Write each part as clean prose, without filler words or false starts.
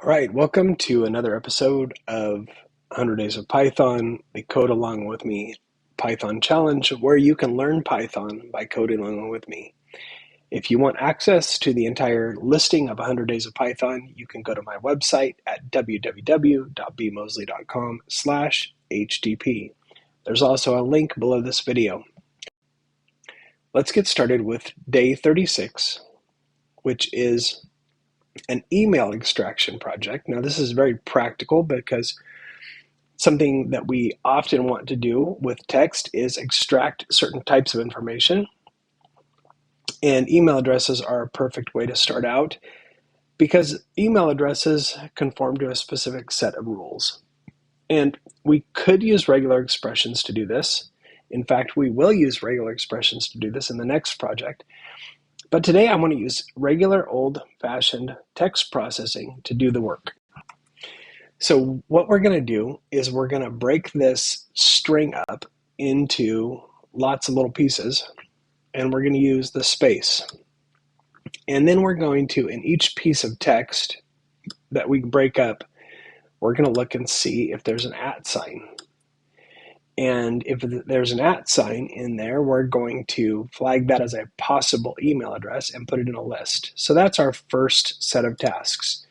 All right, welcome to another episode of 100 Days of Python, the Code Along With Me Python Challenge, where you can learn Python by coding along with me. If you want access to the entire listing of 100 Days of Python, you can go to my website at www.bmosley.com/hdp. There's also a link below this video. Let's get started with day 36, which is an email extraction project. Now, this is very practical because something that we often want to do with text is extract certain types of information. And email addresses are a perfect way to start out because email addresses conform to a specific set of rules. And we could use regular expressions to do this. In fact, we will use regular expressions to do this in the next project. But today I want to use regular old-fashioned text processing to do the work. So what we're going to do is we're going to break this string up into lots of little pieces, and we're going to use the space. And then we're going to, in each piece of text that we break up, we're going to look and see if there's an @ sign. And if there's an @ sign in there, we're going to flag that as a possible email address and put it in a list. So that's our first set of tasks.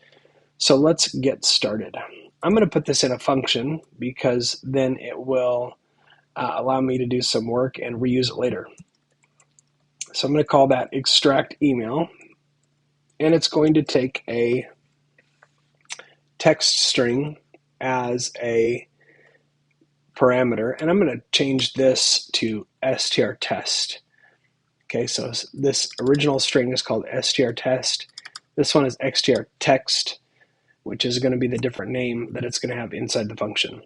So let's get started. I'm going to put this in a function because then it will allow me to do some work and reuse it later. So I'm going to call that extract email, and it's going to take a text string as a parameter, and I'm going to change this to strtest. Okay, so this original string is called strtest. This one is strtext, which is going to be the different name that it's going to have inside the function.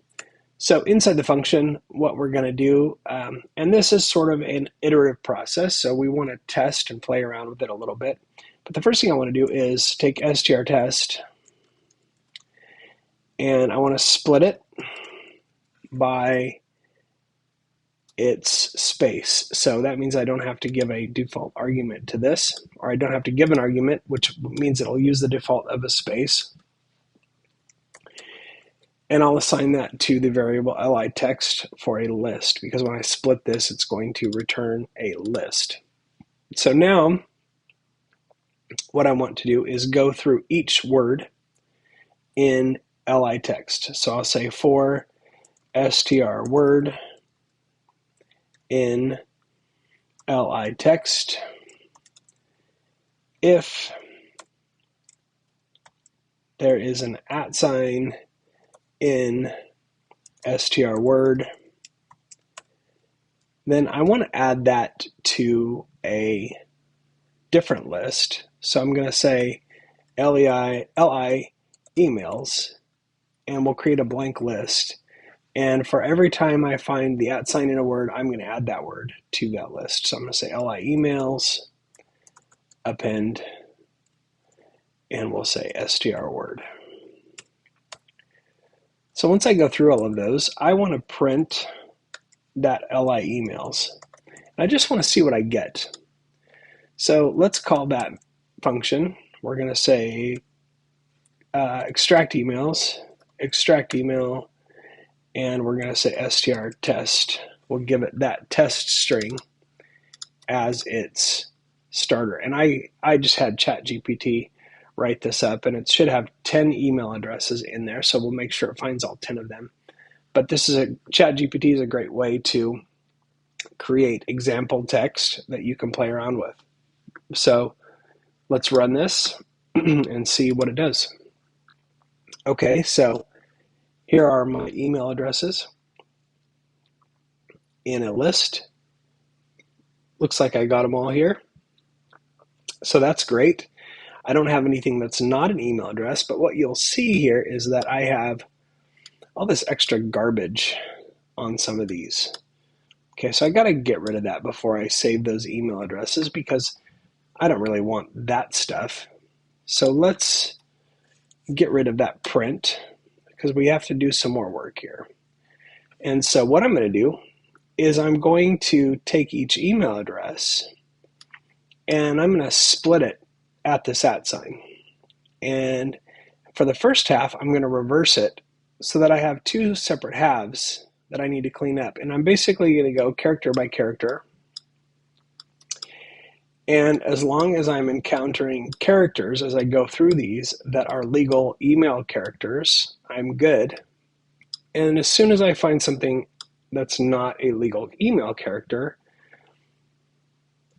So inside the function, what we're going to do, and this is sort of an iterative process, so we want to test and play around with it a little bit. But the first thing I want to do is take strtest, and I want to split it by its space. So that means I don't have to give a default argument to this, or I don't have to give an argument, which means it'll use the default of a space. And I'll assign that to the variable li text for a list, because when I split this, it's going to return a list. So now what I want to do is go through each word in li text. So I'll say for str word in li text if there is an @ sign in str word, then I want to add that to a different list. So I'm going to say li emails, and we'll create a blank list. And for every time I find the @ sign in a word, I'm going to add that word to that list. So I'm going to say li emails, append, and we'll say str word. So once I go through all of those, I want to print that li emails. And I just want to see what I get. So let's call that function. We're going to say extract email, and we're going to say strtest. We'll give it that test string as its starter. And I just had ChatGPT write this up, and it should have 10 email addresses in there, so we'll make sure it finds all 10 of them. But ChatGPT is a great way to create example text that you can play around with. So let's run this and see what it does. Okay, so here are my email addresses in a list. Looks like I got them all here. So that's great. I don't have anything that's not an email address, but what you'll see here is that I have all this extra garbage on some of these. Okay, so I got to get rid of that before I save those email addresses because I don't really want that stuff. So let's get rid of that print because we have to do some more work here. And so what I'm going to do is I'm going to take each email address and I'm going to split it at this @ sign. And for the first half, I'm going to reverse it so that I have two separate halves that I need to clean up. And I'm basically going to go character by character. And as long as I'm encountering characters as I go through these that are legal email characters, I'm good. And as soon as I find something that's not a legal email character,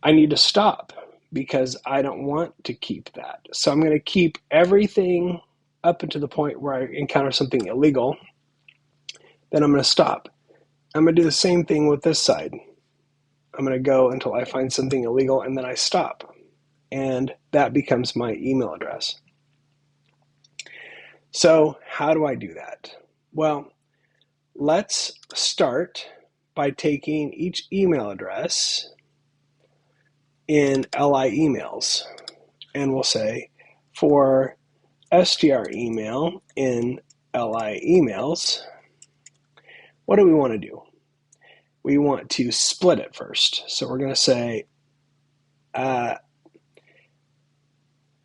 I need to stop because I don't want to keep that. So I'm going to keep everything up until the point where I encounter something illegal. Then I'm going to stop. I'm going to do the same thing with this side. I'm going to go until I find something illegal, and then I stop. And that becomes my email address. So how do I do that? Well, let's start by taking each email address in LI emails. And we'll say for STR email in LI emails, what do we want to do? We want to split it first. So we're going to say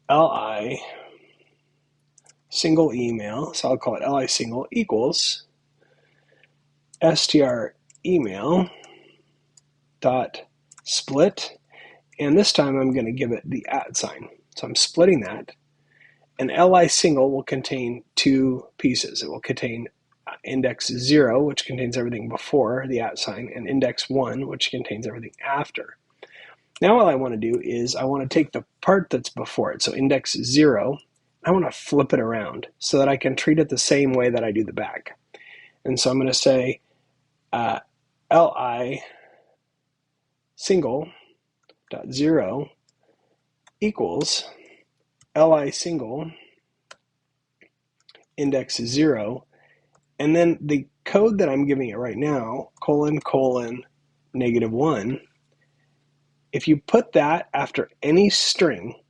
LI single email, so I'll call it LI single equals STR email dot split, and this time I'm going to give it the @ sign. So I'm splitting that, and LI single will contain two pieces. It will contain index 0, which contains everything before the @ sign, and index 1, which contains everything after. Now all I want to do is I want to take the part that's before it, so index 0, I want to flip it around so that I can treat it the same way that I do the back. And so I'm going to say LI single dot 0 equals LI single index 0, and then the code that I'm giving it right now, ::(-1), if you put that after any string,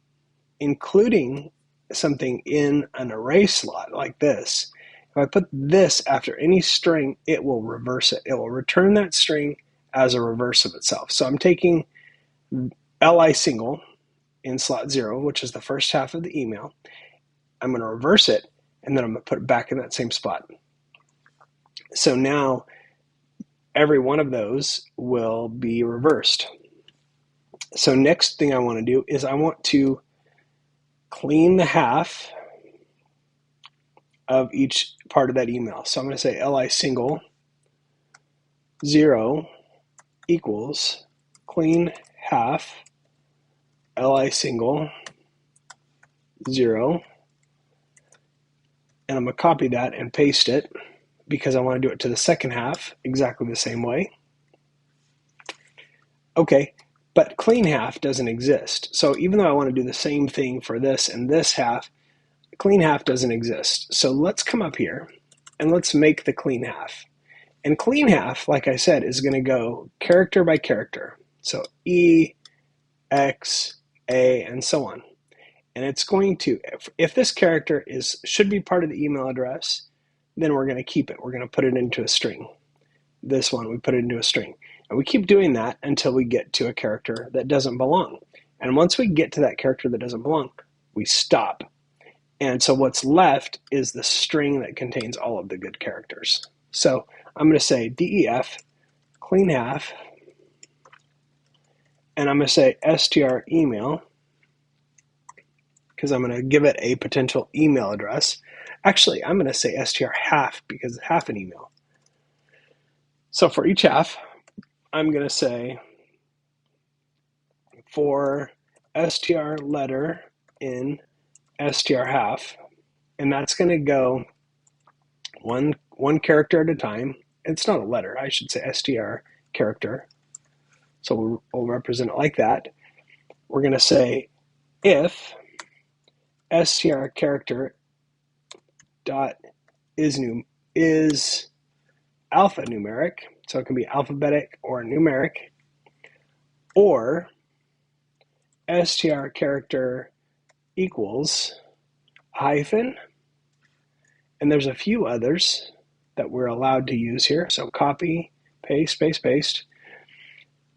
including something in an array slot like this, if I put this after any string, it will reverse it. It will return that string as a reverse of itself. So I'm taking LI single in slot 0, which is the first half of the email. I'm going to reverse it, and then I'm going to put it back in that same spot. So now every one of those will be reversed. So next thing I want to do is I want to clean the half of each part of that email. So I'm going to say LI single 0 equals clean half LI single 0, and I'm going to copy that and paste it because I want to do it to the second half exactly the same way. Okay, but clean half doesn't exist. So even though I want to do the same thing for this and this half, clean half doesn't exist. So let's come up here and let's make the clean half. And clean half, like I said, is going to go character by character. So E, X, A, and so on. And it's going to, if this character should be part of the email address, then we're going to keep it. We're going to put it into a string. This one, we put it into a string. And we keep doing that until we get to a character that doesn't belong. And once we get to that character that doesn't belong, we stop. And so what's left is the string that contains all of the good characters. So I'm going to say DEF, clean half, and I'm going to say STR email, because I'm going to give it a potential email address. Actually, I'm going to say STR half because it's half an email. So for each half, I'm going to say for STR letter in STR half, and that's going to go one character at a time. It's not a letter, I should say STR character. So we'll represent it like that. We're going to say if STR character dot is alphanumeric, so it can be alphabetic or numeric, or STR character equals hyphen, and there's a few others that we're allowed to use here. So copy, paste, paste, paste.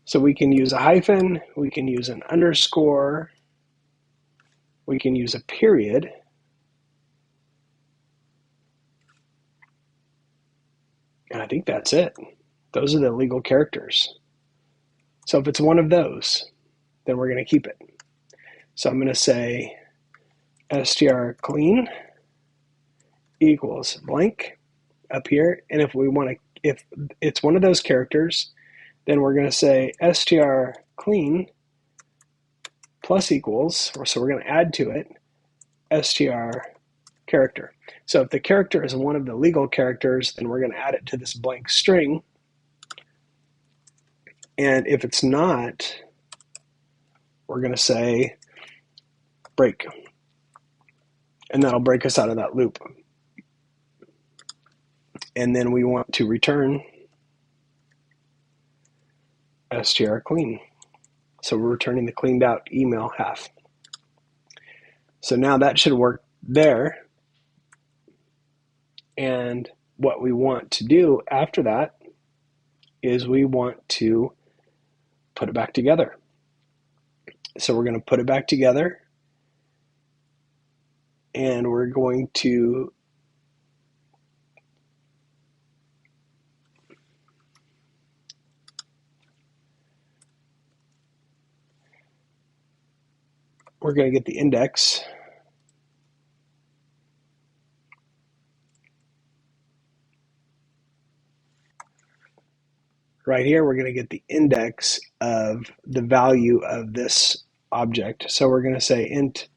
So we can use a hyphen, we can use an underscore, we can use a period, think that's it. Those are the legal characters. So if it's one of those, then we're going to keep it. So I'm going to say str clean equals blank up here. And if we want to, if it's one of those characters, then we're going to say str clean plus equals, so we're going to add to it str character. So if the character is one of the legal characters, then we're going to add it to this blank string. And if it's not, we're going to say break. And that'll break us out of that loop. And then we want to return str clean. So we're returning the cleaned out email half. So now that should work there. And what we want to do after that is we want to put it back together. So we're going to put it back together, and we're going to get the index. Right here, we're going to get the index of the value of this object. So we're going to say int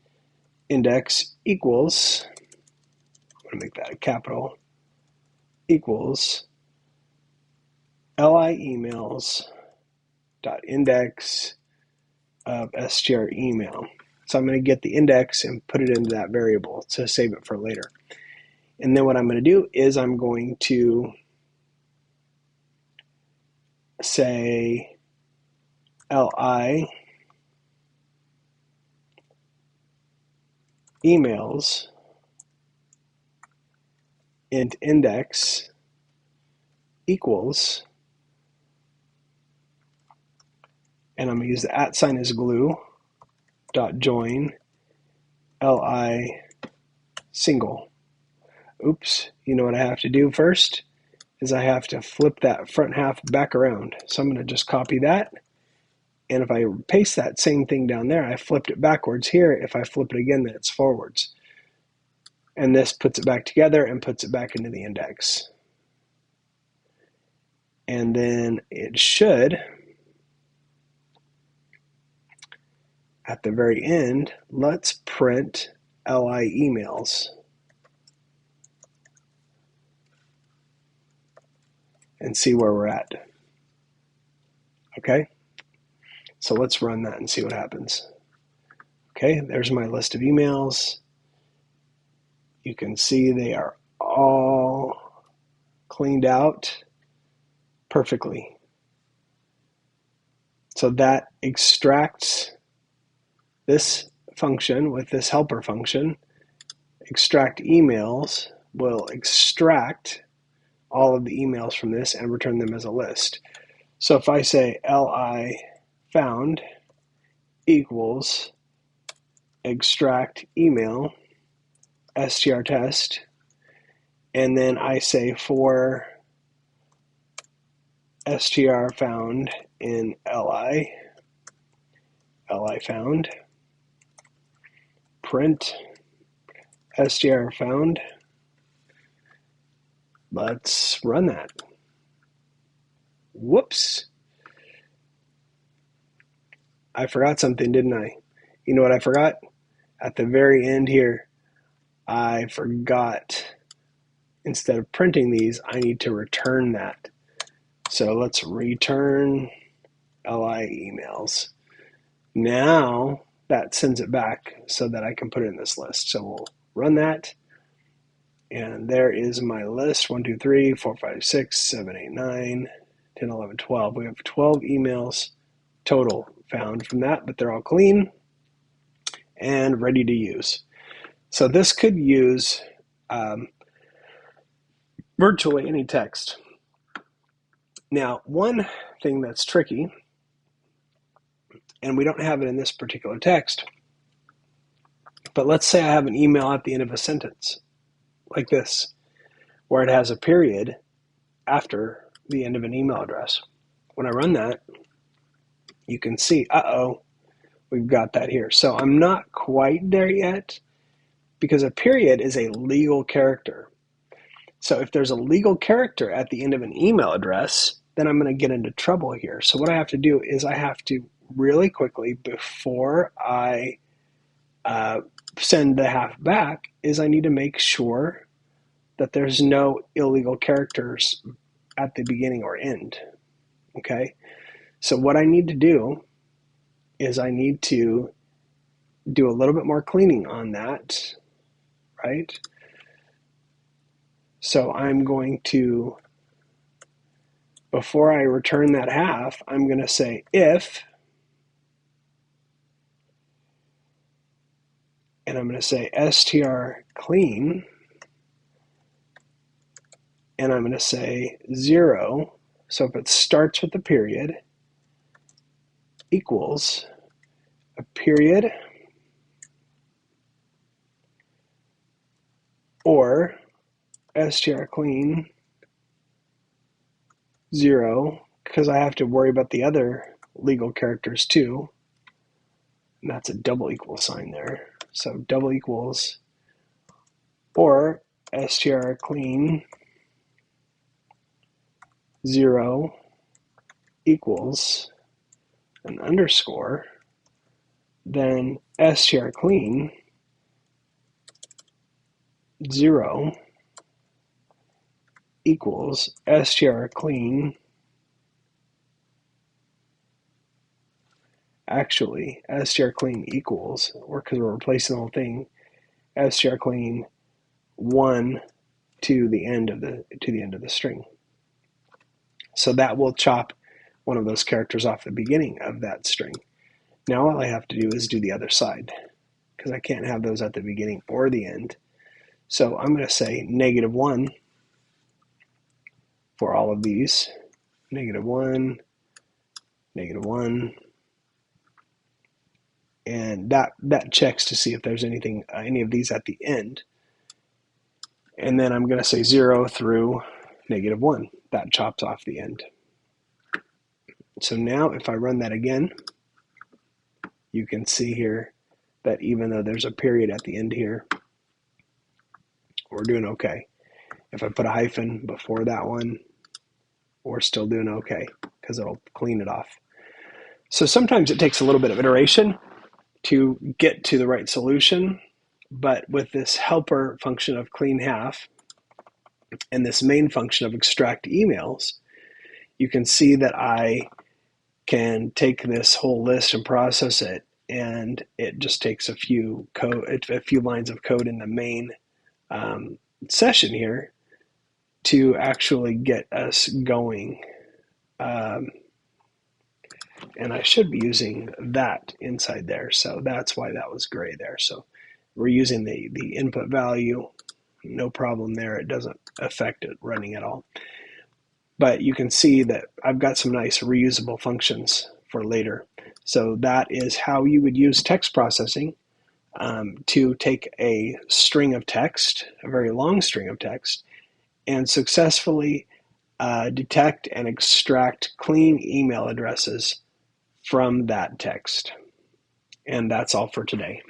index equals, I'm going to make that a capital, equals li emails dot index of str email. So I'm going to get the index and put it into that variable to save it for later. And then what I'm going to do is I'm going to say li emails int index equals, and I'm going to use the @ sign as glue, dot join li single. Oops, you know what I have to do first is I have to flip that front half back around. So I'm going to just copy that. And if I paste that same thing down there, I flipped it backwards here. If I flip it again, then it's forwards. And this puts it back together and puts it back into the index. And then it should, at the very end, let's print li emails. And see where we're at. Okay, so let's run that and see what happens. Okay, there's my list of emails. You can see they are all cleaned out perfectly. So that extracts this function with this helper function. Extract emails will extract all of the emails from this and return them as a list. So if I say li found equals extract email str test, and then I say for str found in li found, print str found. Let's run that. Whoops. I forgot something, didn't I? You know what I forgot? At the very end here, I forgot, instead of printing these, I need to return that. So let's return li emails. Now that sends it back so that I can put it in this list. So we'll run that. And there is my list, 1, 2, 3, 4, 5, 6, 7, 8, 9, 10, 11, 12. We have 12 emails total found from that, but they're all clean and ready to use. So this could use virtually any text. Now, one thing that's tricky, and we don't have it in this particular text, but let's say I have an email at the end of a sentence like this, where it has a period, after the end of an email address. When I run that, you can see, we've got that here. So I'm not quite there yet because a period is a legal character. So if there's a legal character at the end of an email address, then I'm going to get into trouble here. So what I have to do is I have to really quickly, before I send the half back, is I need to make sure that there's no illegal characters at the beginning or end. Okay? So what I need to do is I need to do a little bit more cleaning on that, right? So I'm going to, before I return that half, I'm going to say if, and I'm going to say str clean, and I'm going to say 0. So if it starts with a period, equals a period or str clean 0, because I have to worry about the other legal characters too. And that's a double equal sign there. So double equals or str clean 0 equals an underscore, then str clean 0 equals str clean, actually str clean equals, or because we're replacing the whole thing, str clean 1 to the end of the string. So that will chop one of those characters off the beginning of that string. Now all I have to do is do the other side, because I can't have those at the beginning or the end. So I'm going to say -1 for all of these. -1, -1, and that checks to see if there's any of these at the end. And then I'm going to say 0 through -1. That chops off the end. So now if I run that again, you can see here that even though there's a period at the end here, we're doing okay. If I put a hyphen before that one, we're still doing okay because it'll clean it off. So sometimes it takes a little bit of iteration to get to the right solution, but with this helper function of clean half and this main function of extract emails, you can see that I can take this whole list and process it, and it just takes a few lines of code in the main session here to actually get us going. And I should be using that inside there, so that's why that was gray there. So we're using the input value, no problem there. It doesn't affect it running at all. But you can see that I've got some nice reusable functions for later. So that is how you would use text processing to take a string of text, a very long string of text, and successfully detect and extract clean email addresses from that text. And that's all for today.